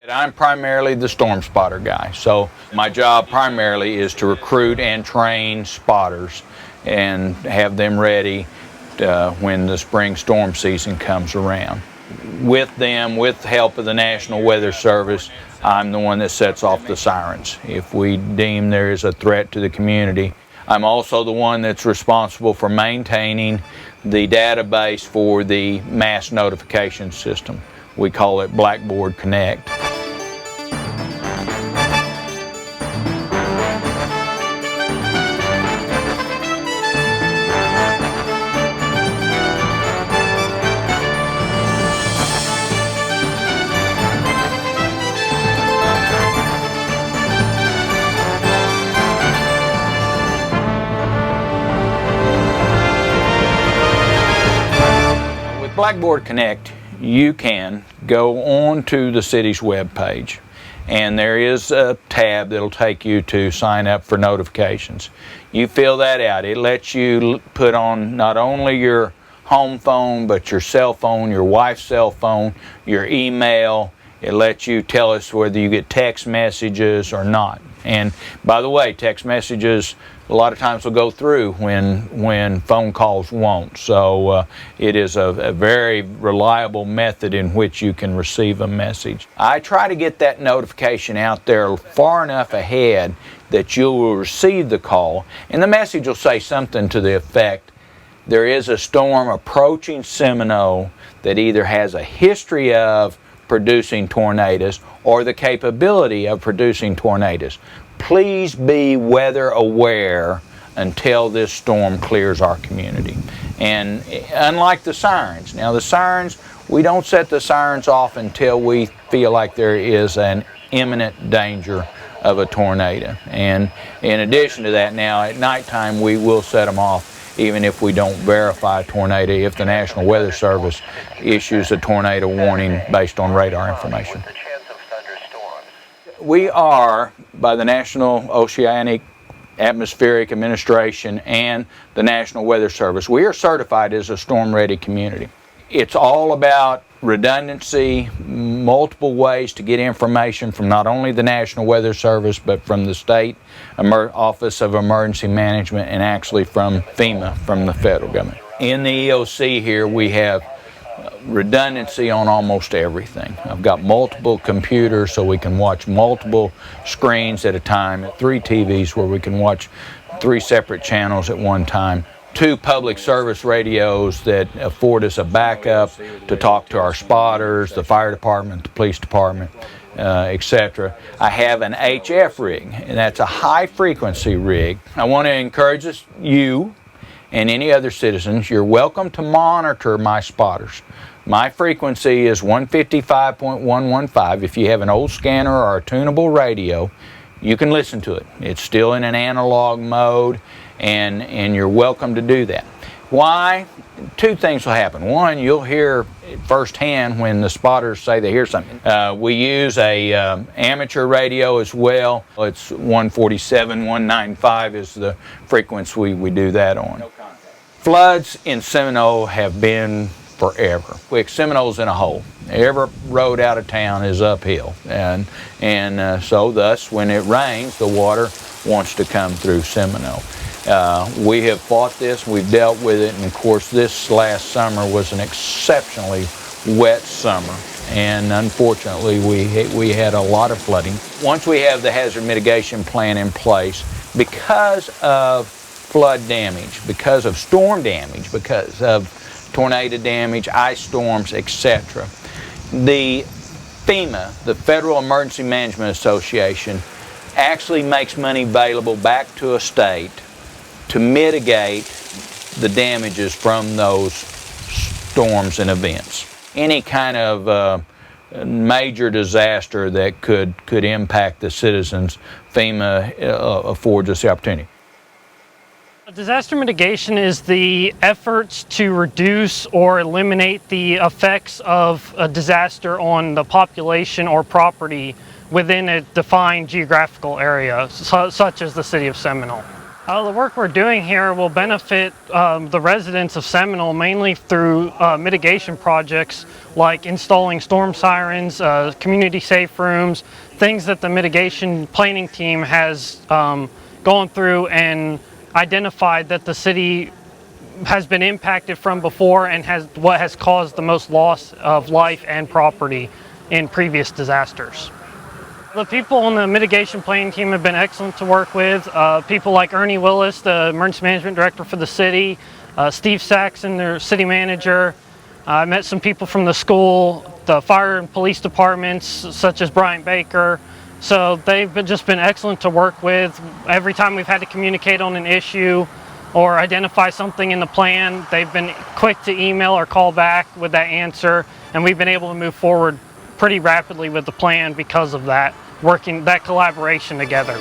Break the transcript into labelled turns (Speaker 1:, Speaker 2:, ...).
Speaker 1: I'm primarily the storm spotter guy, so my job primarily is to recruit and train spotters and have them ready when the spring storm season comes around. With them, with the help of the National Weather Service, I'm the one that sets off the sirens if we deem there is a threat to the community. I'm also the one that's responsible for maintaining the database for the mass notification system. We call it Blackboard Connect. Blackboard Connect, you can go on to the city's webpage, and there is a tab that'll take you to sign up for notifications. You fill that out. It lets you put on not only your home phone, but your cell phone, your wife's cell phone, your email. It lets you tell us whether you get text messages or not. And by the way, text messages a lot of times will go through when phone calls won't. So it is a very reliable method in which you can receive a message. I try to get that notification out there far enough ahead that you will receive the call, and the message will say something to the effect, there is a storm approaching Seminole that either has a history of producing tornadoes or the capability of producing tornadoes. Please be weather aware until this storm clears our community. And unlike the sirens, now the sirens, we don't set the sirens off until we feel like there is an imminent danger of a tornado. And in addition to that, now at nighttime we will set them off even if we don't verify a tornado, if the National Weather Service issues a tornado warning based on radar information. We are, by the National Oceanic Atmospheric Administration and the National Weather Service, we are certified as a storm-ready community. It's all about redundancy, multiple ways to get information from not only the National Weather Service, but from the State Office of Emergency Management and actually from FEMA, from the federal government. In the EOC here, we have redundancy on almost everything. I've got multiple computers so we can watch multiple screens at a time, 3 TVs where we can watch 3 separate channels at one time, 2 public service radios that afford us a backup to talk to our spotters, the fire department, the police department, etc. I have an HF rig, and that's a high frequency rig. I want to encourage you and any other citizens, you're welcome to monitor my spotters. My frequency is 155.115. If you have an old scanner or a tunable radio, you can listen to it. It's still in an analog mode, and you're welcome to do that. Why? 2 things will happen. One, you'll hear firsthand when the spotters say they hear something. We use a amateur radio as well. It's 147, 195 is the frequency we do that on. Floods in Seminole have been forever. Seminole's in a hole. Every road out of town is uphill, and so thus when it rains, the water wants to come through Seminole. We have fought this, we've dealt with it, and of course this last summer was an exceptionally wet summer, and unfortunately we had a lot of flooding. Once we have the hazard mitigation plan in place, because of flood damage, because of storm damage, because of tornado damage, ice storms, etc., the FEMA, the Federal Emergency Management Association, actually makes money available back to a state to mitigate the damages from those storms and events. Any kind of major disaster that could impact the citizens, FEMA affords us the opportunity.
Speaker 2: Disaster mitigation is the efforts to reduce or eliminate the effects of a disaster on the population or property within a defined geographical area, such as the city of Seminole. The work we're doing here will benefit the residents of Seminole mainly through mitigation projects like installing storm sirens, community safe rooms, things that the mitigation planning team has gone through and identified that the city has been impacted from before and what has caused the most loss of life and property in previous disasters. The people on the mitigation planning team have been excellent to work with. People like Ernie Willis, the emergency management director for the city, Steve Saxon, their city manager. I met some people from the school, the fire and police departments, such as Brian Baker. So they've just been excellent to work with. Every time we've had to communicate on an issue or identify something in the plan, they've been quick to email or call back with that answer, and we've been able to move forward pretty rapidly with the plan because of that, that collaboration together.